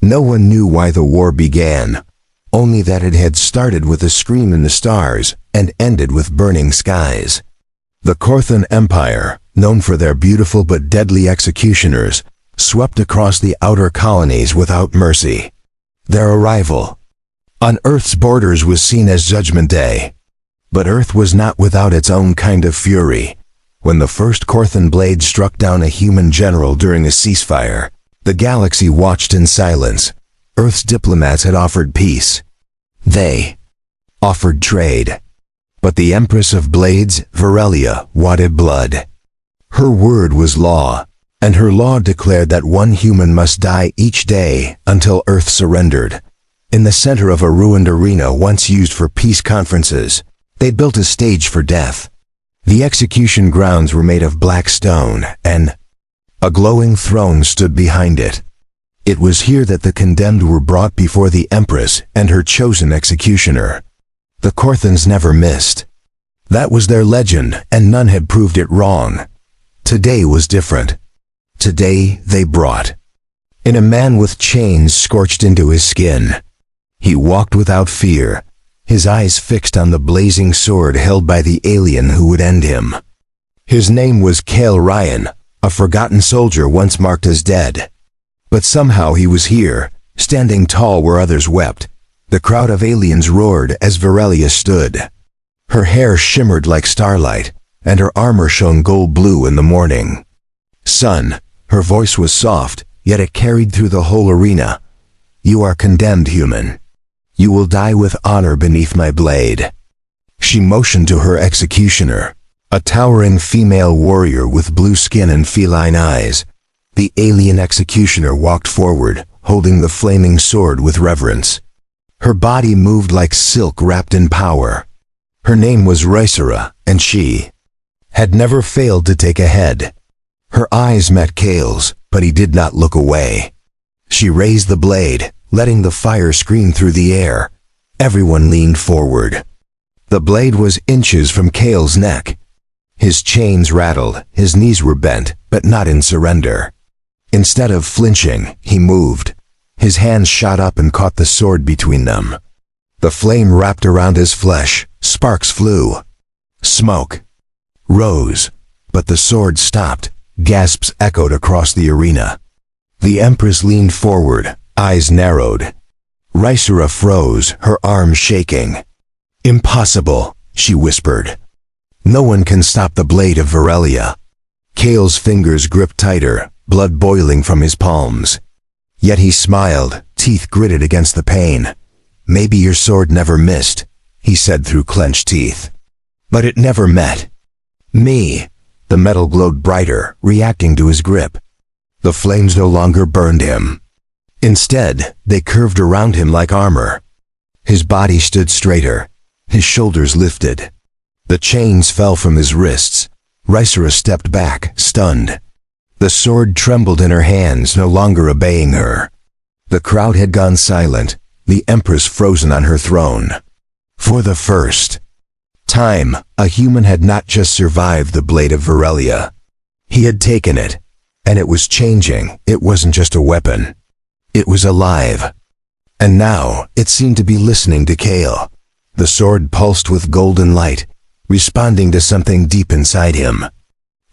No one knew why the war began, only that it had started with a scream in the stars and ended with burning skies. The Korthan Empire, known for their beautiful but deadly executioners, swept across the outer colonies without mercy. Their arrival on Earth's borders was seen as Judgment Day. But Earth was not without its own kind of fury. When the first Korthan blade struck down a human general during a ceasefire, the galaxy watched in silence. Earth's diplomats had offered peace. They offered trade. But the Empress of Blades, Virelia, wanted blood. Her word was law, and her law declared that one human must die each day until Earth surrendered. In the center of a ruined arena once used for peace conferences, they built a stage for death. The execution grounds were made of black stone, and a glowing throne stood behind it. It was here that the condemned were brought before the Empress and her chosen executioner. The Korthans never missed. That was their legend, and none had proved it wrong. Today was different. Today they brought in a man with chains scorched into his skin. He walked without fear, his eyes fixed on the blazing sword held by the alien who would end him. His name was Kale Ryan, a forgotten soldier once marked as dead. But somehow he was here, standing tall where others wept. The crowd of aliens roared as Virelia stood. Her hair shimmered like starlight, and her armor shone gold blue in the morning. Son, her voice was soft, yet it carried through the whole arena. You are condemned, human. You will die with honor beneath my blade. She motioned to her executioner, a towering female warrior with blue skin and feline eyes. The alien executioner walked forward, holding the flaming sword with reverence. Her body moved like silk wrapped in power. Her name was Rysera, and she had never failed to take a head. Her eyes met Kale's, but he did not look away. She raised the blade, letting the fire scream through the air. Everyone leaned forward. The blade was inches from Kale's neck. His chains rattled, his knees were bent, but not in surrender. Instead of flinching, he moved. His hands shot up and caught the sword between them. The flame wrapped around his flesh, sparks flew. Smoke rose, but the sword stopped. Gasps echoed across the arena. The Empress leaned forward, eyes narrowed. Rysera froze, her arms shaking. Impossible, she whispered. No one can stop the blade of Virelia. Kale's fingers gripped tighter, blood boiling from his palms. Yet he smiled, teeth gritted against the pain. Maybe your sword never missed, he said through clenched teeth. But it never met me. The metal glowed brighter, reacting to his grip. The flames no longer burned him. Instead, they curved around him like armor. His body stood straighter, his shoulders lifted. The chains fell from his wrists. Rysera stepped back, stunned. The sword trembled in her hands, no longer obeying her. The crowd had gone silent, the Empress frozen on her throne. For the first time, a human had not just survived the blade of Virelia. He had taken it, and it was changing. It wasn't just a weapon. It was alive. And now, it seemed to be listening to Kale. The sword pulsed with golden light, responding to something deep inside him.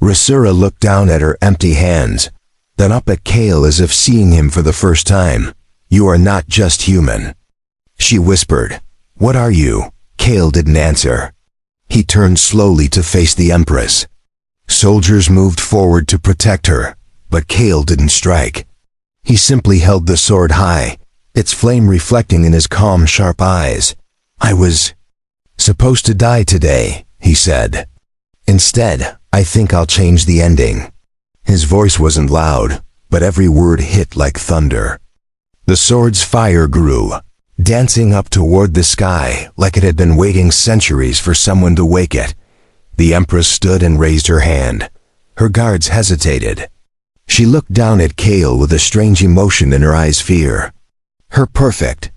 Rysera looked down at her empty hands, then up at Kale as if seeing him for the first time. You are not just human, she whispered. What are you? Kale didn't answer. He turned slowly to face the Empress. Soldiers moved forward to protect her, but Kale didn't strike. He simply held the sword high, its flame reflecting in his calm, sharp eyes. I was supposed to die today, he said. Instead, I think I'll change the ending. His voice wasn't loud, but every word hit like thunder. The sword's fire grew, dancing up toward the sky like it had been waiting centuries for someone to wake it. The Empress stood and raised her hand. Her guards hesitated. She looked down at Kale with a strange emotion in her eyes, fear. Her perfect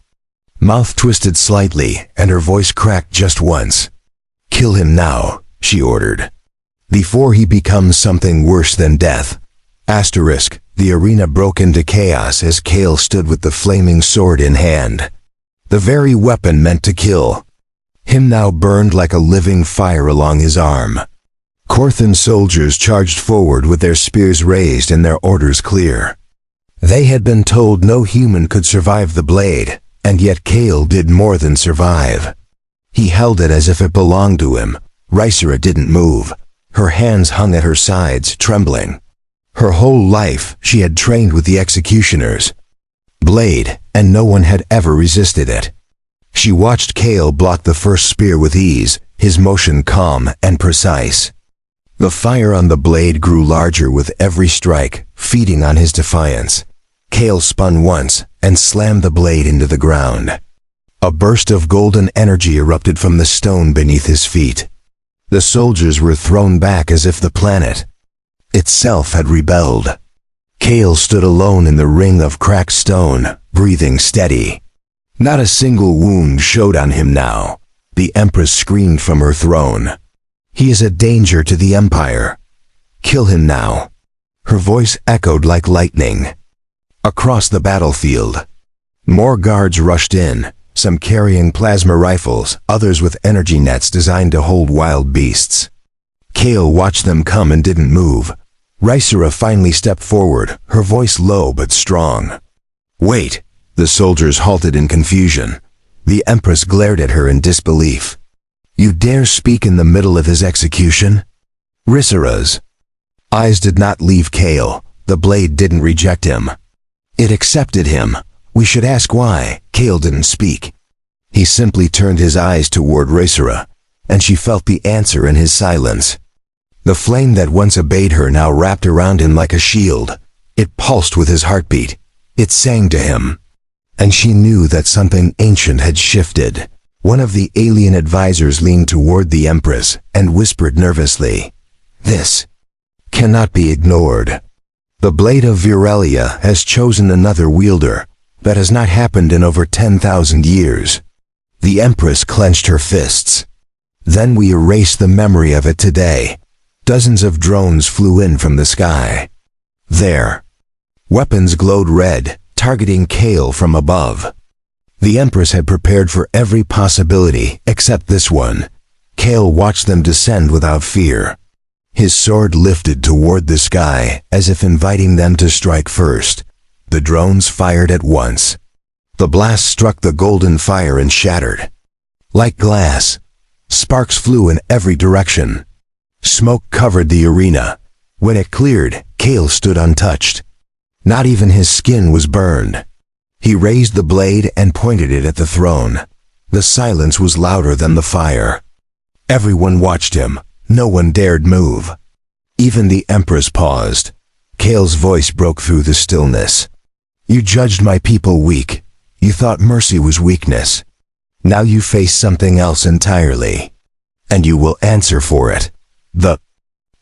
mouth twisted slightly, and her voice cracked just once. Kill him now, she ordered, before he becomes something worse than death. The arena broke into chaos as Kale stood with the flaming sword in hand. The very weapon meant to kill him now burned like a living fire along his arm. Korthan soldiers charged forward with their spears raised and their orders clear. They had been told no human could survive the blade, and yet Kale did more than survive. He held it as if it belonged to him. Rysera didn't move. Her hands hung at her sides, trembling. Her whole life she had trained with the executioners' blade, and no one had ever resisted it. She watched Kale block the first spear with ease, his motion calm and precise. The fire on the blade grew larger with every strike, feeding on his defiance. Kale spun once and slammed the blade into the ground. A burst of golden energy erupted from the stone beneath his feet. The soldiers were thrown back as if the planet itself had rebelled. Kale stood alone in the ring of cracked stone, breathing steady. Not a single wound showed on him now. The Empress screamed from her throne. "He is a danger to the Empire. Kill him now." Her voice echoed like lightning. Across the battlefield, more guards rushed in, some carrying plasma rifles, others with energy nets designed to hold wild beasts. Kale watched them come and didn't move. Rysera finally stepped forward, her voice low but strong. "Wait!" The soldiers halted in confusion. The Empress glared at her in disbelief. "You dare speak in the middle of his execution?" Rysera's eyes did not leave Kale. The blade didn't reject him. It accepted him. We should ask why. Kale didn't speak. He simply turned his eyes toward Rysera, and she felt the answer in his silence. The flame that once obeyed her now wrapped around him like a shield. It pulsed with his heartbeat. It sang to him. And she knew that something ancient had shifted. One of the alien advisors leaned toward the Empress and whispered nervously, "This cannot be ignored. The Blade of Virelia has chosen another wielder. That has not happened in over 10,000 years." The Empress clenched her fists. "Then we erase the memory of it today." Dozens of drones flew in from the sky. Their weapons glowed red, targeting Kale from above. The Empress had prepared for every possibility except this one. Kale watched them descend without fear. His sword lifted toward the sky, as if inviting them to strike first. The drones fired at once. The blast struck the golden fire and shattered. Like glass, sparks flew in every direction. Smoke covered the arena. When it cleared, Kale stood untouched. Not even his skin was burned. He raised the blade and pointed it at the throne. The silence was louder than the fire. Everyone watched him. No one dared move. Even the Empress paused. Kale's voice broke through the stillness. "You judged my people weak. You thought mercy was weakness. Now you face something else entirely. And you will answer for it." The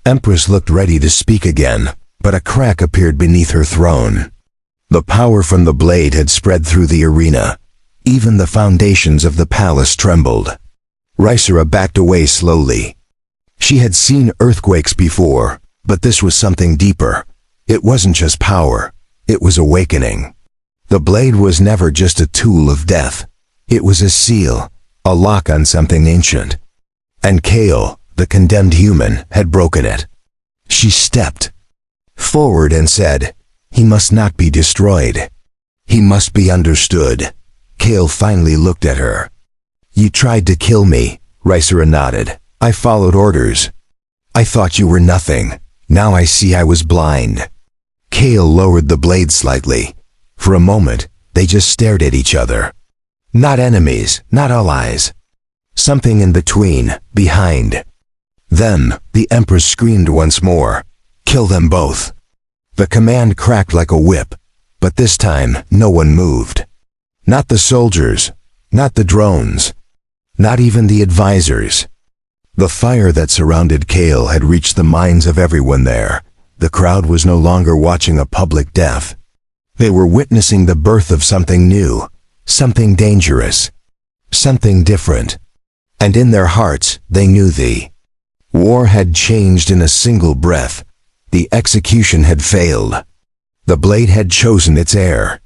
Empress looked ready to speak again, but a crack appeared beneath her throne. The power from the blade had spread through the arena. Even the foundations of the palace trembled. Rysera backed away slowly. She had seen earthquakes before, but this was something deeper. It wasn't just power, it was awakening. The blade was never just a tool of death. It was a seal, a lock on something ancient. And Kale, the condemned human, had broken it. She stepped forward and said, "He must not be destroyed. He must be understood." Kale finally looked at her. "You tried to kill me," Rysera nodded. "I followed orders. I thought you were nothing. Now I see I was blind." Kale lowered the blade slightly. For a moment, they just stared at each other. Not enemies, not allies. Something in between, behind. Then, the Empress screamed once more, "Kill them both." The command cracked like a whip, but this time no one moved. Not the soldiers, not the drones, not even the advisors. The fire that surrounded Kale had reached the minds of everyone there. The crowd was no longer watching a public death. They were witnessing the birth of something new, something dangerous, something different. And in their hearts, they knew the war had changed in a single breath. The execution had failed. The blade had chosen its heir.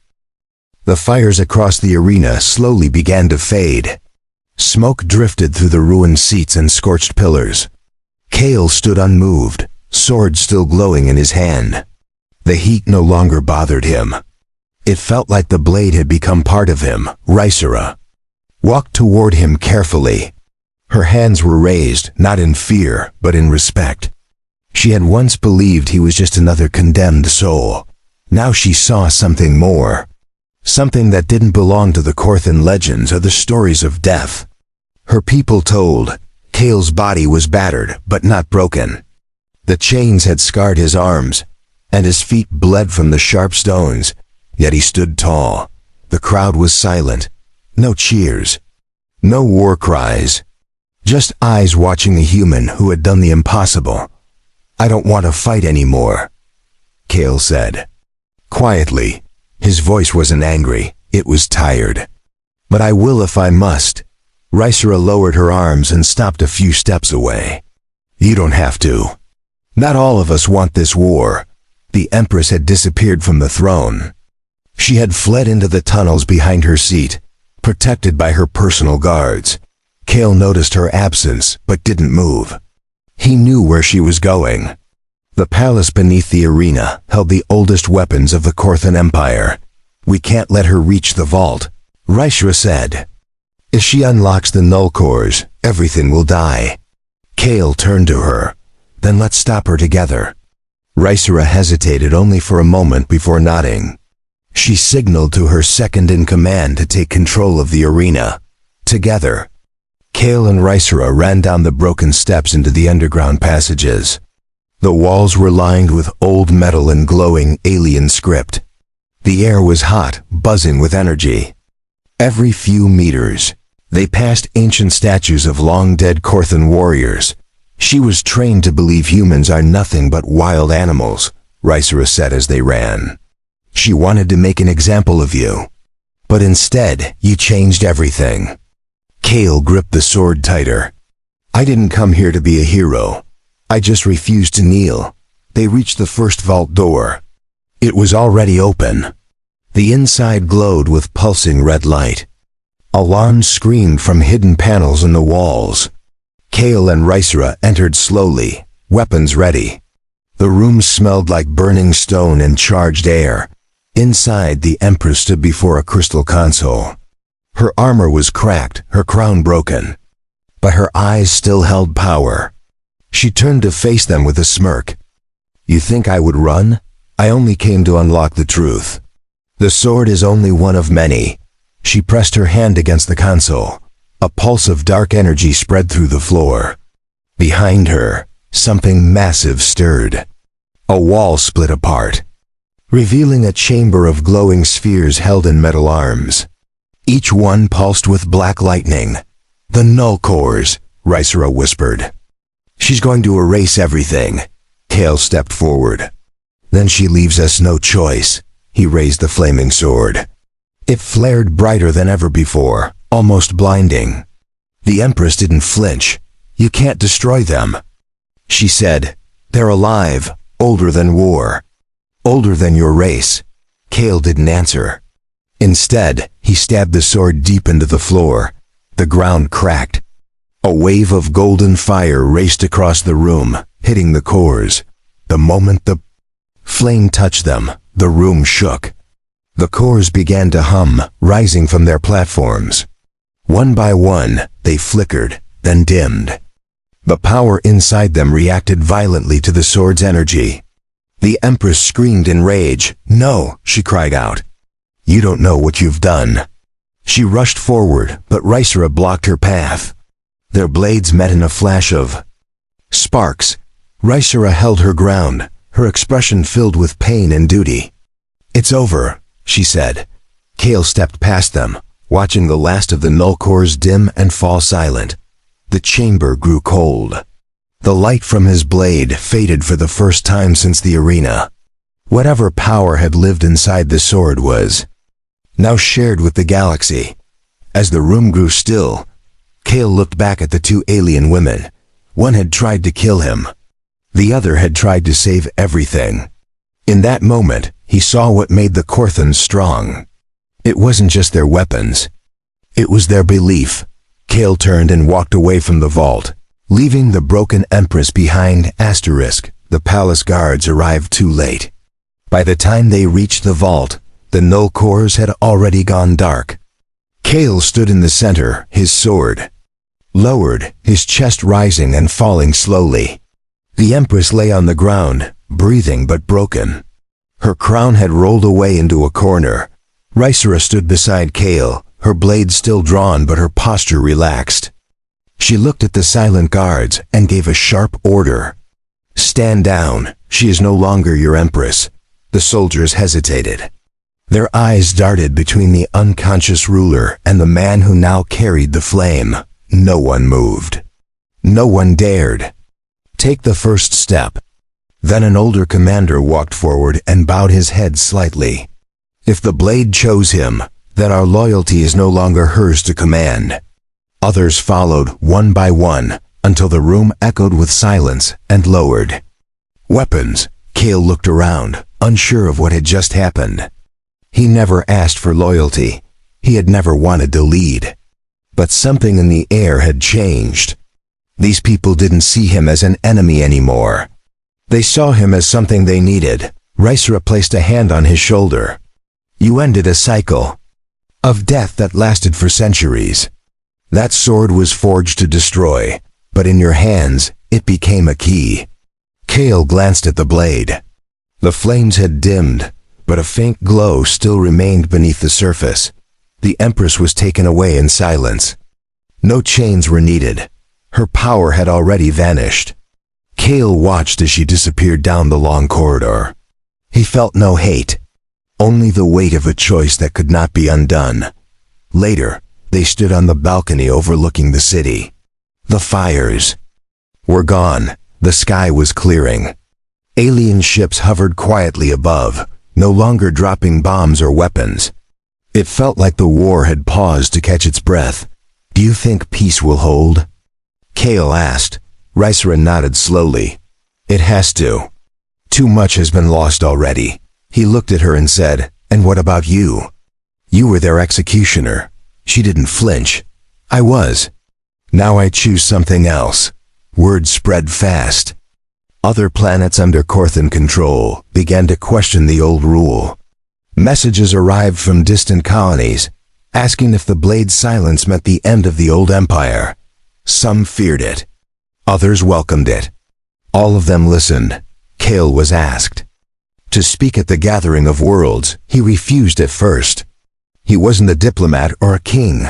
The fires across the arena slowly began to fade. Smoke drifted through the ruined seats and scorched pillars. Kale stood unmoved, sword still glowing in his hand. The heat no longer bothered him. It felt like the blade had become part of him. Rysera walked toward him carefully. Her hands were raised, not in fear, but in respect. She had once believed he was just another condemned soul. Now she saw something more. Something that didn't belong to the Korthan legends or the stories of death. Her people told, Kale's body was battered, but not broken. The chains had scarred his arms, and his feet bled from the sharp stones, yet he stood tall. The crowd was silent. No cheers. No war cries. Just eyes watching a human who had done the impossible. "I don't want to fight anymore," Kale said. Quietly. His voice wasn't angry, it was tired. "But I will if I must." Rysera lowered her arms and stopped a few steps away. "You don't have to. Not all of us want this war." The Empress had disappeared from the throne. She had fled into the tunnels behind her seat, protected by her personal guards. Kale noticed her absence, but didn't move. He knew where she was going. The palace beneath the arena held the oldest weapons of the Korthan Empire. "We can't let her reach the vault," Rysera said. "If she unlocks the null cores, everything will die." Kale turned to her. "Then let's stop her together." Rysera hesitated only for a moment before nodding. She signaled to her second-in-command to take control of the arena. Together, Kale and Rysera ran down the broken steps into the underground passages. The walls were lined with old metal and glowing alien script. The air was hot, buzzing with energy. Every few meters, they passed ancient statues of long-dead Korthan warriors. "She was trained to believe humans are nothing but wild animals," Rysera said as they ran. "She wanted to make an example of you. But instead, you changed everything." Kale gripped the sword tighter. "I didn't come here to be a hero. I just refused to kneel." They reached the first vault door. It was already open. The inside glowed with pulsing red light. Alarms screamed from hidden panels in the walls. Kale and Rysera entered slowly, weapons ready. The room smelled like burning stone and charged air. Inside, the Empress stood before a crystal console. Her armor was cracked, her crown broken. But her eyes still held power. She turned to face them with a smirk. "You think I would run? I only came to unlock the truth. The sword is only one of many." She pressed her hand against the console. A pulse of dark energy spread through the floor. Behind her, something massive stirred. A wall split apart, revealing a chamber of glowing spheres held in metal arms. Each one pulsed with black lightning. "The null cores," Rysera whispered. "She's going to erase everything." Kale stepped forward. "Then she leaves us no choice." He raised the flaming sword. It flared brighter than ever before, almost blinding. The Empress didn't flinch. "You can't destroy them," she said. "They're alive, older than war. Older than your race." Kale didn't answer. Instead, he stabbed the sword deep into the floor. The ground cracked. A wave of golden fire raced across the room, hitting the cores. The moment the flame touched them, the room shook. The cores began to hum, rising from their platforms. One by one, they flickered, then dimmed. The power inside them reacted violently to the sword's energy. The Empress screamed in rage. "No," she cried out. "You don't know what you've done." She rushed forward, but Rysera blocked her path. Their blades met in a flash of sparks. Rysera held her ground, her expression filled with pain and duty. "It's over," she said. Kale stepped past them, watching the last of the null cores dim and fall silent. The chamber grew cold. The light from his blade faded for the first time since the arena. Whatever power had lived inside the sword was now shared with the galaxy. As the room grew still, Kale looked back at the two alien women. One had tried to kill him. The other had tried to save everything. In that moment, he saw what made the Korthans strong. It wasn't just their weapons. It was their belief. Kale turned and walked away from the vault, leaving the broken Empress behind. The palace guards arrived too late. By the time they reached the vault, the null cores had already gone dark. Kale stood in the center, his sword lowered, his chest rising and falling slowly. The Empress lay on the ground, breathing but broken. Her crown had rolled away into a corner. Rysera stood beside Kale, her blade still drawn but her posture relaxed. She looked at the silent guards and gave a sharp order. "Stand down. She is no longer your Empress." The soldiers hesitated. Their eyes darted between the unconscious ruler and the man who now carried the flame. No one moved. No one dared take the first step. Then an older commander walked forward and bowed his head slightly. "If the blade chose him, then our loyalty is no longer hers to command." Others followed, one by one, until the room echoed with silence and lowered. Weapons. Kale looked around, unsure of what had just happened. He never asked for loyalty. He had never wanted to lead. But something in the air had changed. These people didn't see him as an enemy anymore. They saw him as something they needed. Rysera placed a hand on his shoulder. "You ended a cycle of death that lasted for centuries. That sword was forged to destroy, but in your hands, it became a key." Kale glanced at the blade. The flames had dimmed, but a faint glow still remained beneath the surface. The Empress was taken away in silence. No chains were needed. Her power had already vanished. Kale watched as she disappeared down the long corridor. He felt no hate, only the weight of a choice that could not be undone. Later, they stood on the balcony overlooking the city. The fires were gone. The sky was clearing. Alien ships hovered quietly above, no longer dropping bombs or weapons. It felt like the war had paused to catch its breath. "Do you think peace will hold?" Kale asked. Rysera nodded slowly. "It has to. Too much has been lost already." He looked at her and said, "And what about you? You were their executioner." She didn't flinch. "I was. Now I choose something else." Word spread fast. Other planets under Korthan control began to question the old rule. Messages arrived from distant colonies, asking if the blade's silence meant the end of the old empire. Some feared it. Others welcomed it. All of them listened. Kale was asked to speak at the Gathering of Worlds. He refused at first. He wasn't a diplomat or a king.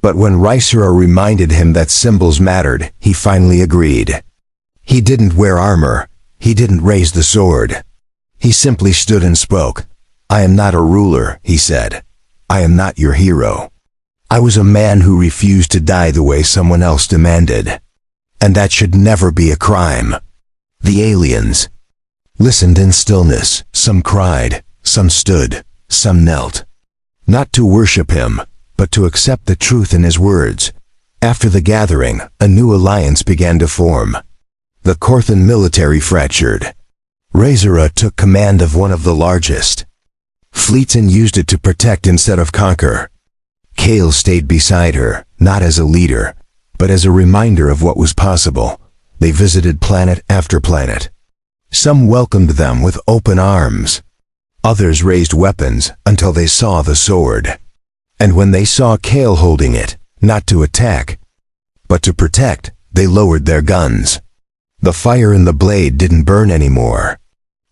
But when Rysera reminded him that symbols mattered, he finally agreed. He didn't wear armor. He didn't raise the sword. He simply stood and spoke. "I am not a ruler," he said. "I am not your hero. I was a man who refused to die the way someone else demanded. And that should never be a crime." The aliens listened in stillness. Some cried, some stood, some knelt. Not to worship him, but to accept the truth in his words. After the gathering, a new alliance began to form. The Korthan military fractured. Rysera took command of one of the largest fleets and used it to protect instead of conquer. Kale stayed beside her, not as a leader, but as a reminder of what was possible. They visited planet after planet. Some welcomed them with open arms. Others raised weapons until they saw the sword. And when they saw Kale holding it, not to attack, but to protect, they lowered their guns. The fire in the blade didn't burn anymore.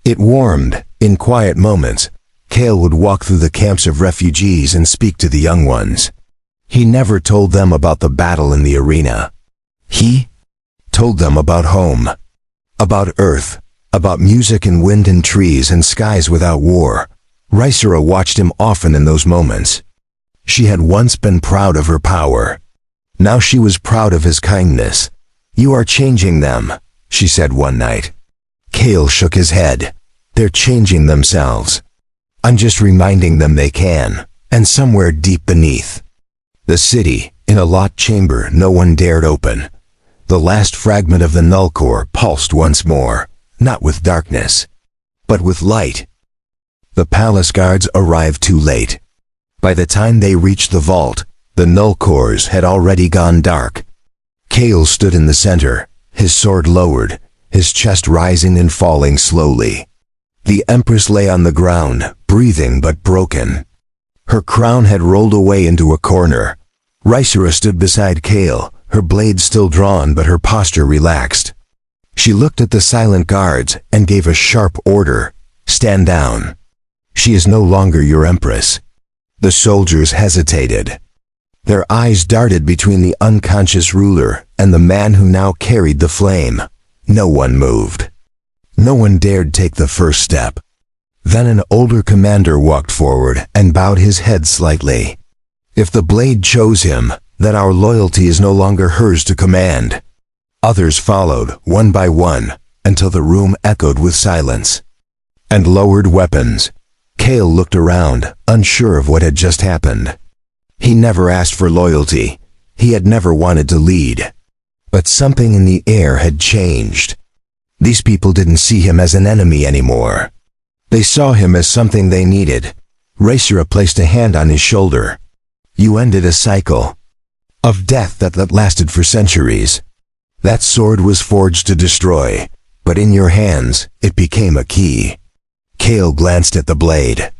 It warmed. In quiet moments, Kale would walk through the camps of refugees and speak to the young ones. He never told them about the battle in the arena. He told them about home, about Earth, about music and wind and trees and skies without war. Rysera watched him often in those moments. She had once been proud of her power. Now she was proud of his kindness. "You are changing them," she said one night. Kale shook his head. "They're changing themselves. I'm just reminding them they can." And somewhere deep beneath the city, in a locked chamber no one dared open, the last fragment of the null core pulsed once more, not with darkness, but with light. The palace guards arrived too late. By the time they reached the vault, the null cores had already gone dark. Kale stood in the center, his sword lowered, his chest rising and falling slowly. The Empress lay on the ground, breathing but broken. Her crown had rolled away into a corner. Rysera stood beside Kale, her blade still drawn but her posture relaxed. She looked at the silent guards and gave a sharp order, "Stand down. She is no longer your Empress." The soldiers hesitated. Their eyes darted between the unconscious ruler and the man who now carried the flame. No one moved. No one dared take the first step. Then an older commander walked forward and bowed his head slightly. "If the blade chose him, then our loyalty is no longer hers to command." Others followed, one by one, until the room echoed with silence. And lowered weapons. Kale looked around, unsure of what had just happened. He never asked for loyalty. He had never wanted to lead. But something in the air had changed. These people didn't see him as an enemy anymore. They saw him as something they needed. Rysera placed a hand on his shoulder. "You ended a cycle of death that lasted for centuries. That sword was forged to destroy, but in your hands, it became a key." Kale glanced at the blade.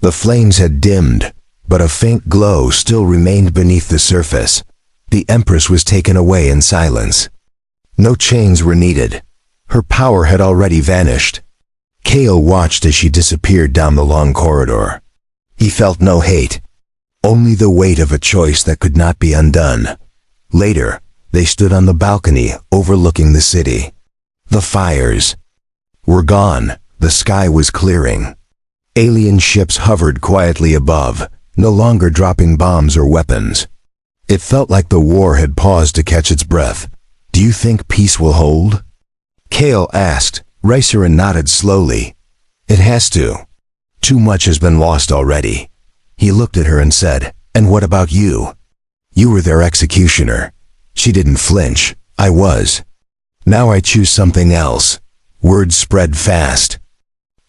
The flames had dimmed, but a faint glow still remained beneath the surface. The Empress was taken away in silence. No chains were needed. Her power had already vanished. Kale watched as she disappeared down the long corridor. He felt no hate, only the weight of a choice that could not be undone. Later, they stood on the balcony overlooking the city. The fires were gone. The sky was clearing. Alien ships hovered quietly above, no longer dropping bombs or weapons. It felt like the war had paused to catch its breath. "Do you think peace will hold?" Kale asked. Rysera nodded slowly. "It has to. Too much has been lost already." He looked at her and said, "And what about you? You were their executioner." She didn't flinch. "I was. Now I choose something else." Word spread fast.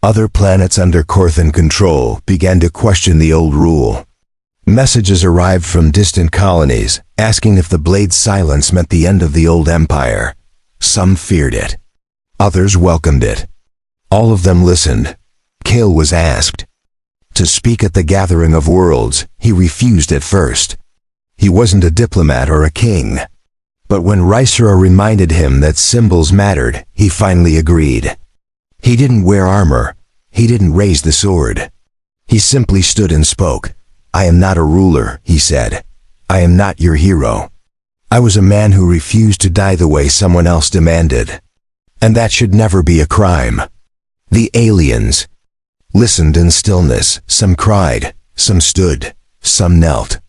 Other planets under Corthan control began to question the old rule. Messages arrived from distant colonies, asking if the blade's silence meant the end of the old empire. Some feared it. Others welcomed it. All of them listened. Kale was asked to speak at the Gathering of Worlds. He refused at first. He wasn't a diplomat or a king. But when Rysera reminded him that symbols mattered, he finally agreed. He didn't wear armor. He didn't raise the sword. He simply stood and spoke. "I am not a ruler," he said. "I am not your hero. I was a man who refused to die the way someone else demanded. And that should never be a crime." The aliens listened in stillness. Some cried, some stood, some knelt.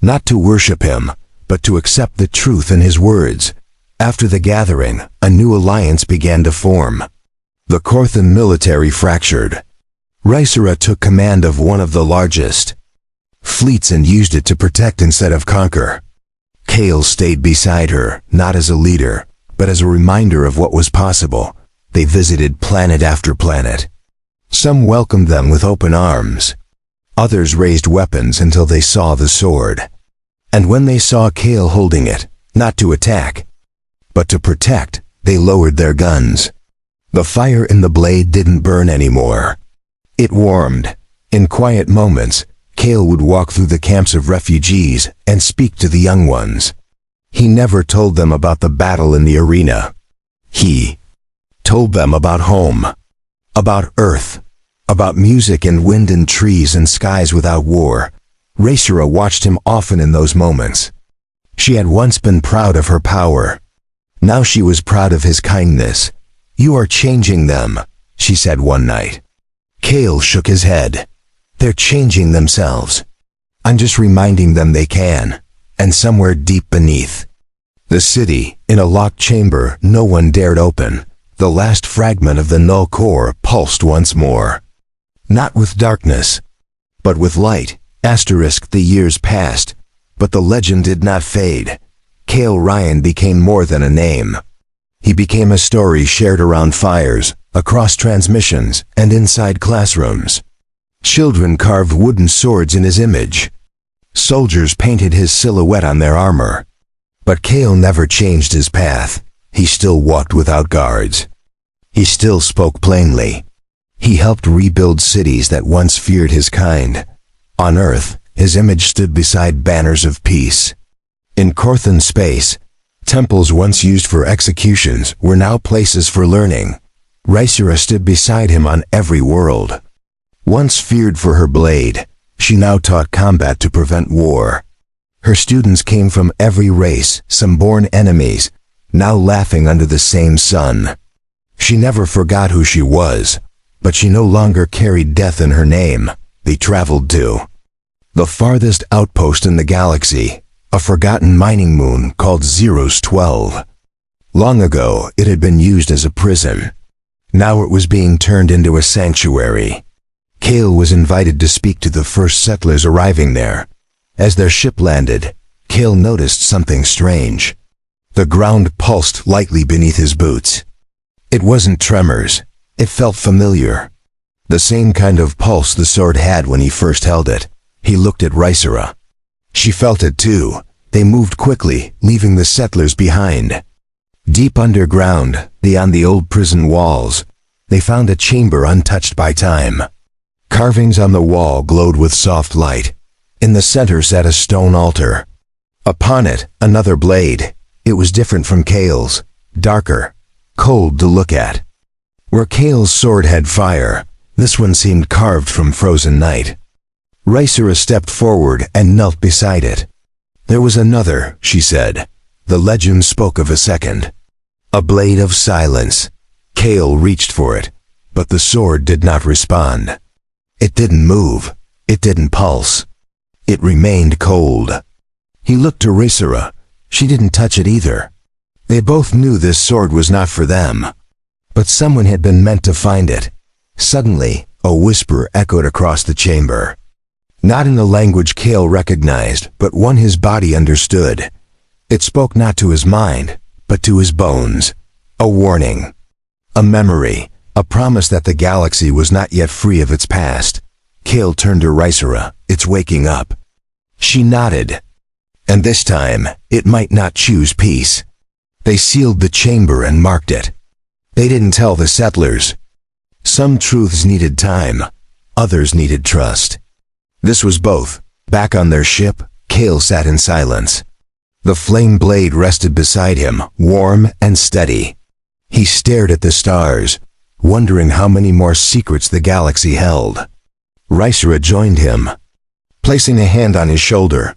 Not to worship him, but to accept the truth in his words. After the gathering, a new alliance began to form. The Corthan military fractured. Rysera took command of one of the largest fleets and used it to protect instead of conquer. Kale stayed beside her, not as a leader, but as a reminder of what was possible. They visited planet after planet. Some welcomed them with open arms. Others raised weapons until they saw the sword. And when they saw Kale holding it, not to attack, but to protect, they lowered their guns. The fire in the blade didn't burn anymore. It warmed. In quiet moments, Kale would walk through the camps of refugees and speak to the young ones. He never told them about the battle in the arena. He told them about home, about Earth, about music and wind and trees and skies without war. Rysera watched him often in those moments. She had once been proud of her power. Now she was proud of his kindness. "You are changing them," she said one night. Kale shook his head. "They're changing themselves. I'm just reminding them they can." And somewhere deep beneath the city, in a locked chamber no one dared open, the last fragment of the null core pulsed once more. Not with darkness, but with light. The years passed, but the legend did not fade. Kale Ryan became more than a name. He became a story shared around fires, across transmissions, and inside classrooms. Children carved wooden swords in his image. Soldiers painted his silhouette on their armor. But Kale never changed his path. He still walked without guards. He still spoke plainly. He helped rebuild cities that once feared his kind. On Earth, his image stood beside banners of peace. In Korthan space, temples once used for executions were now places for learning. Rysera stood beside him on every world. Once feared for her blade, she now taught combat to prevent war. Her students came from every race, some born enemies, now laughing under the same sun. She never forgot who she was, but she no longer carried death in her name. They traveled to the farthest outpost in the galaxy, a forgotten mining moon called Zeros 12. Long ago, it had been used as a prison. Now it was being turned into a sanctuary. Kale was invited to speak to the first settlers arriving there. As their ship landed, Kale noticed something strange. The ground pulsed lightly beneath his boots. It wasn't tremors. It felt familiar. The same kind of pulse the sword had when he first held it. He looked at Rysera. She felt it too. They moved quickly, leaving the settlers behind. Deep underground, beyond the old prison walls, they found a chamber untouched by time. Carvings on the wall glowed with soft light. In the center sat a stone altar. Upon it, another blade. It was different from Kale's, darker, cold to look at. Where Kale's sword had fire, this one seemed carved from frozen night. Rysera stepped forward and knelt beside it. There was another, she said. The legend spoke of a second. A blade of silence. Kale reached for it, but the sword did not respond. It didn't move. It didn't pulse. It remained cold. He looked to Rysera. She didn't touch it either. They both knew this sword was not for them. But someone had been meant to find it. Suddenly, a whisper echoed across the chamber. Not in the language Kale recognized, but one his body understood. It spoke not to his mind, but to his bones. A warning. A memory. A promise that the galaxy was not yet free of its past. Kale turned to Rysera. It's waking up. She nodded. And this time, it might not choose peace. They sealed the chamber and marked it. They didn't tell the settlers. Some truths needed time. Others needed trust. This was both. Back on their ship, Kale sat in silence. The flame blade rested beside him, warm and steady. He stared at the stars, wondering how many more secrets the galaxy held. Rysera joined him, placing a hand on his shoulder.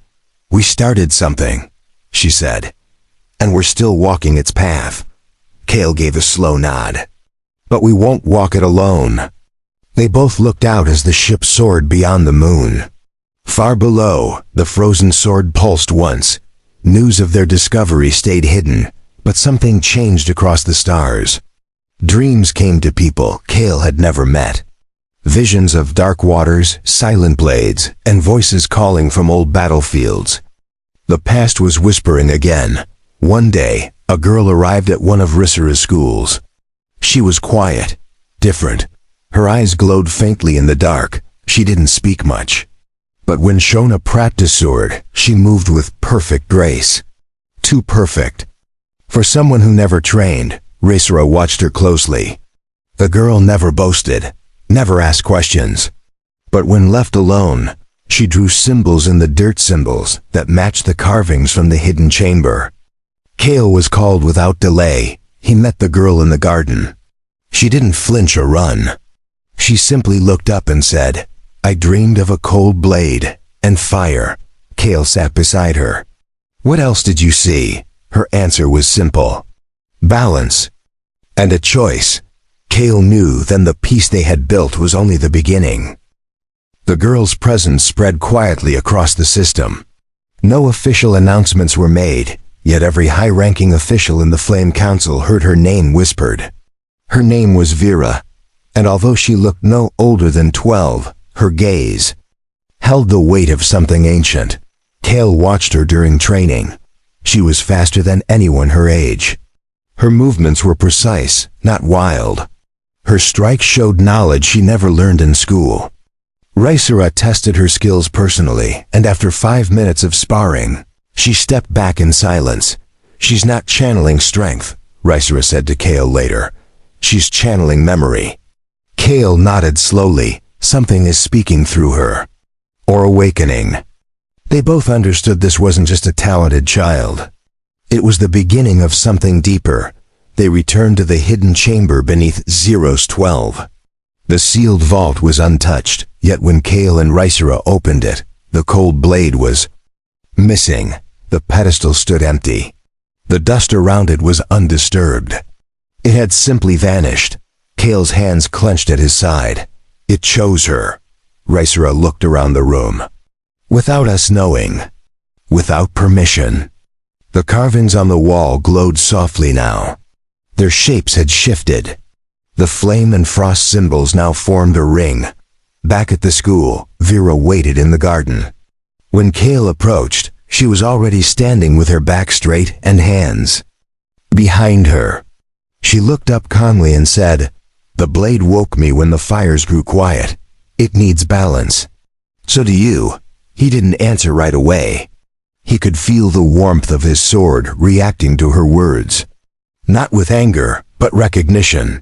We started something, she said, and we're still walking its path. Kale gave a slow nod. But we won't walk it alone. They both looked out as the ship soared beyond the moon. Far below, the frozen sword pulsed once. News of their discovery stayed hidden, but something changed across the stars. Dreams came to people Kale had never met. Visions of dark waters, silent blades, and voices calling from old battlefields. The past was whispering again. One day, a girl arrived at one of Rysera's schools. She was quiet, different. Her eyes glowed faintly in the dark. She didn't speak much. But when shown a practice sword, she moved with perfect grace. Too perfect. For someone who never trained, Rysera watched her closely. The girl never boasted, never asked questions. But when left alone, she drew symbols in the dirt, symbols that matched the carvings from the hidden chamber. Kale was called without delay. He met the girl in the garden. She didn't flinch or run. She simply looked up and said, I dreamed of a cold blade and fire. Kale sat beside her. What else did you see? Her answer was simple. Balance. And a choice. Kale knew then the peace they had built was only the beginning. The girl's presence spread quietly across the system. No official announcements were made, yet every high-ranking official in the Flame Council heard her name whispered. Her name was Vera, and although she looked no older than 12, her gaze held the weight of something ancient. Kale watched her during training. She was faster than anyone her age. Her movements were precise, not wild. Her strike showed knowledge she never learned in school. Rysera tested her skills personally, and after 5 minutes of sparring, she stepped back in silence. "She's not channeling strength," Rysera said to Kale later. "She's channeling memory." Kale nodded slowly. Something is speaking through her. Or awakening. They both understood this wasn't just a talented child. It was the beginning of something deeper. They returned to the hidden chamber beneath Zeros 12. The sealed vault was untouched, yet when Kale and Rysera opened it, the cold blade was missing. The pedestal stood empty. The dust around it was undisturbed. It had simply vanished. Kale's hands clenched at his side. "It chose her." Rysera looked around the room. "Without us knowing. Without permission." The carvings on the wall glowed softly now. Their shapes had shifted. The flame and frost symbols now formed a ring. Back at the school, Vera waited in the garden. When Kale approached, she was already standing with her back straight and hands behind her. She looked up calmly and said, "The blade woke me when the fires grew quiet. It needs balance." "So do you." He didn't answer right away. He could feel the warmth of his sword reacting to her words. Not with anger, but recognition.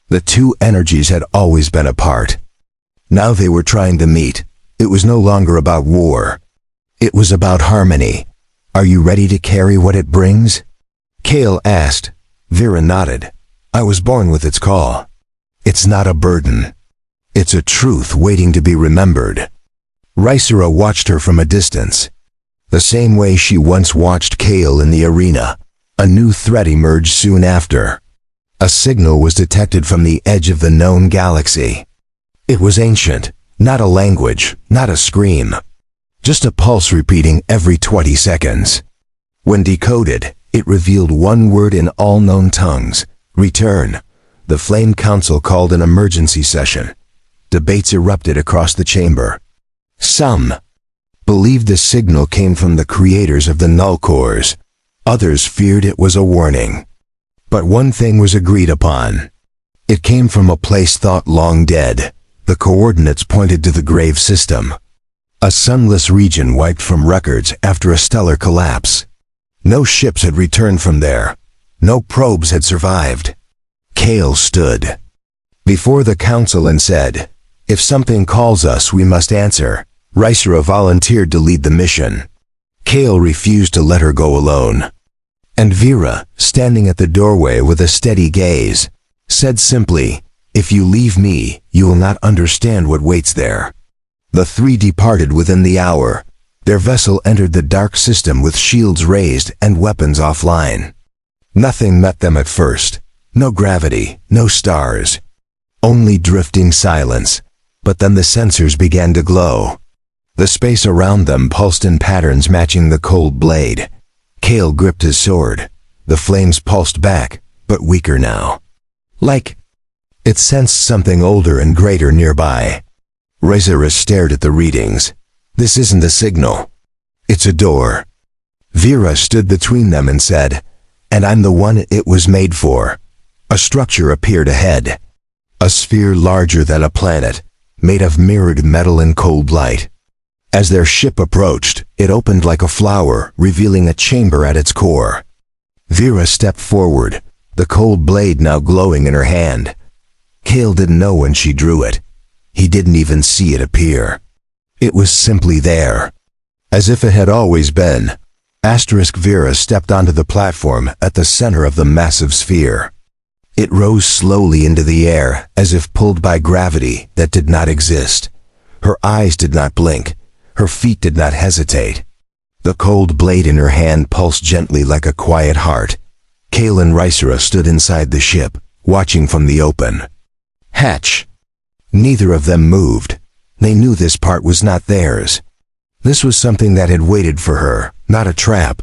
The two energies had always been apart. Now they were trying to meet. It was no longer about war. It was about harmony. "Are you ready to carry what it brings?" Kale asked. Vera nodded. "I was born with its call. It's not a burden. It's a truth waiting to be remembered." Rysera watched her from a distance. The same way she once watched Kale in the arena. A new threat emerged soon after. A signal was detected from the edge of the known galaxy. It was ancient, not a language, not a scream. Just a pulse repeating every 20 seconds. When decoded, it revealed one word in all known tongues: return. The Flame Council called an emergency session. Debates erupted across the chamber. Some believed the signal came from the creators of the null cores. Others feared it was a warning. But one thing was agreed upon. It came from a place thought long dead. The coordinates pointed to the grave system. A sunless region wiped from records after a stellar collapse. No ships had returned from there. No probes had survived. Kale stood before the council and said, "If something calls us, we must answer." Rysera volunteered to lead the mission. Kale refused to let her go alone. And Vera, standing at the doorway with a steady gaze, said simply, "If you leave me, you will not understand what waits there." The three departed within the hour. Their vessel entered the dark system with shields raised and weapons offline. Nothing met them at first. No gravity, no stars. Only drifting silence. But then the sensors began to glow. The space around them pulsed in patterns matching the cold blade. Kale gripped his sword. The flames pulsed back, but weaker now. Like it sensed something older and greater nearby. Rysera stared at the readings. "This isn't a signal. It's a door." Vera stood between them and said, "And I'm the one it was made for." A structure appeared ahead. A sphere larger than a planet, made of mirrored metal and cold light. As their ship approached, it opened like a flower, revealing a chamber at its core. Vera stepped forward, the cold blade now glowing in her hand. Kale didn't know when she drew it. He didn't even see it appear. It was simply there, as if it had always been. Vera stepped onto the platform at the center of the massive sphere. It rose slowly into the air, as if pulled by gravity that did not exist. Her eyes did not blink. Her feet did not hesitate. The cold blade in her hand pulsed gently like a quiet heart. Kale and Rysera stood inside the ship, watching from the open hatch. Neither of them moved. They knew this part was not theirs. This was something that had waited for her, not a trap,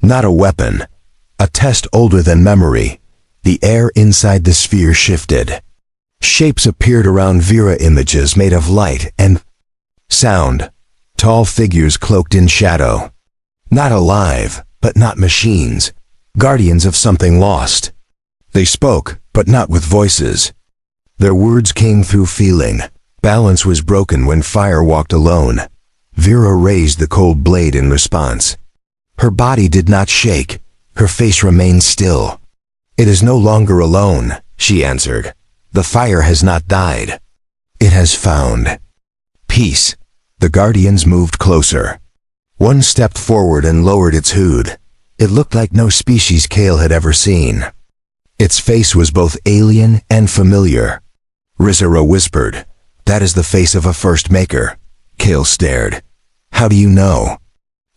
not a weapon, a test older than memory. The air inside the sphere shifted. Shapes appeared around Vera, images made of light and sound. Tall figures cloaked in shadow. Not alive, but not machines. Guardians of something lost. They spoke, but not with voices. Their words came through feeling. Balance was broken when fire walked alone. Vera raised the cold blade in response. Her body did not shake. Her face remained still. "It is no longer alone," she answered. "The fire has not died. It has found peace." The guardians moved closer. One stepped forward and lowered its hood. It looked like no species Kale had ever seen. Its face was both alien and familiar. Rizara whispered, "That is the face of a first maker." Kale stared. "How do you know?"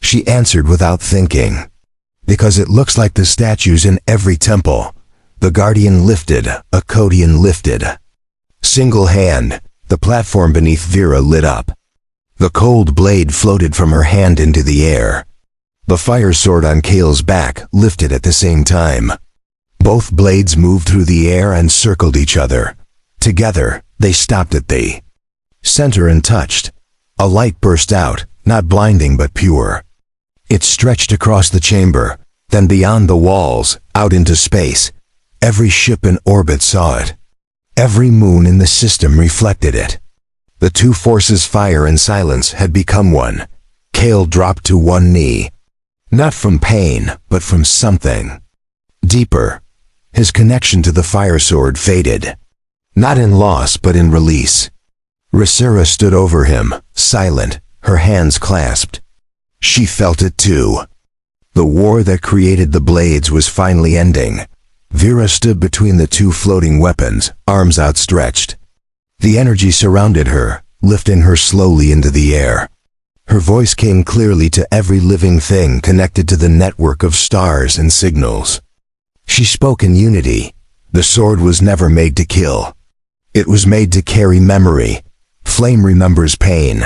She answered without thinking. "Because it looks like the statues in every temple." The guardian lifted, a Codian lifted. Single hand, the platform beneath Vera lit up. The cold blade floated from her hand into the air. The fire sword on Kale's back lifted at the same time. Both blades moved through the air and circled each other. Together, they stopped at the center and touched. A light burst out, not blinding but pure. It stretched across the chamber, then beyond the walls, out into space. Every ship in orbit saw it. Every moon in the system reflected it. The two forces, fire and silence, had become one. Kale dropped to one knee. Not from pain, but from something deeper. His connection to the fire sword faded. Not in loss, but in release. Rizara stood over him, silent, her hands clasped. She felt it too. The war that created the blades was finally ending. Vera stood between the two floating weapons, arms outstretched. The energy surrounded her, lifting her slowly into the air. Her voice came clearly to every living thing connected to the network of stars and signals. She spoke in unity. The sword was never made to kill. It was made to carry memory. Flame remembers pain.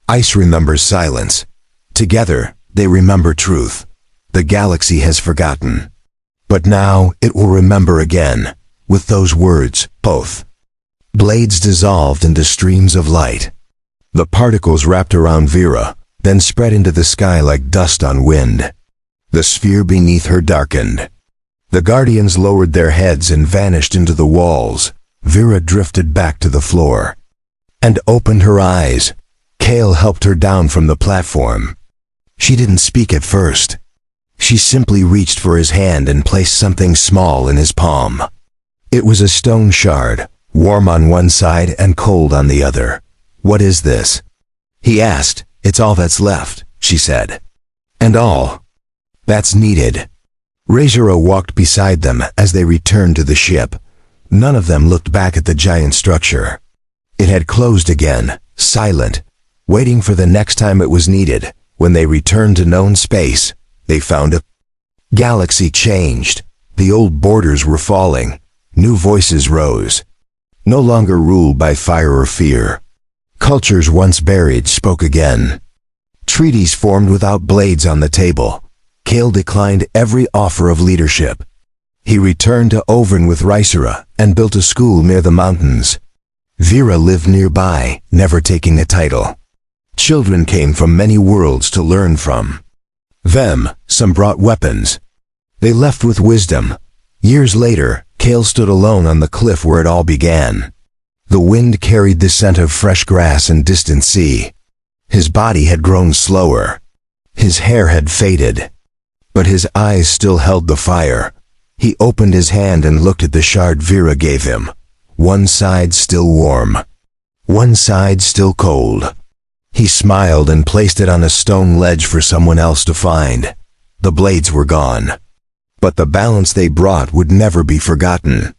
Ice remembers silence. Together, they remember truth. The galaxy has forgotten. But now it will remember again, with those words, both. Blades dissolved into streams of light. The particles wrapped around Vera, then spread into the sky like dust on wind. The sphere beneath her darkened. The guardians lowered their heads and vanished into the walls. Vera drifted back to the floor and opened her eyes. Kale helped her down from the platform. She didn't speak at first. She simply reached for his hand and placed something small in his palm. It was a stone shard, warm on one side and cold on the other. "What is this?" he asked. "It's all that's left," she said. "And all that's needed." Rizara walked beside them as they returned to the ship. None of them looked back at the giant structure. It had closed again, silent, waiting for the next time it was needed. When they returned to known space, they found a galaxy changed. The old borders were falling. New voices rose. No longer ruled by fire or fear. Cultures once buried spoke again. Treaties formed without blades on the table. Kale declined every offer of leadership. He returned to Overn with Rizara and built a school near the mountains. Vera lived nearby, never taking a title. Children came from many worlds to learn from them. Some brought weapons. They left with wisdom. Years later, Kale stood alone on the cliff where it all began. The wind carried the scent of fresh grass and distant sea. His body had grown slower. His hair had faded. But his eyes still held the fire. He opened his hand and looked at the shard Vera gave him. One side still warm. One side still cold. He smiled and placed it on a stone ledge for someone else to find. The blades were gone. But the balance they brought would never be forgotten.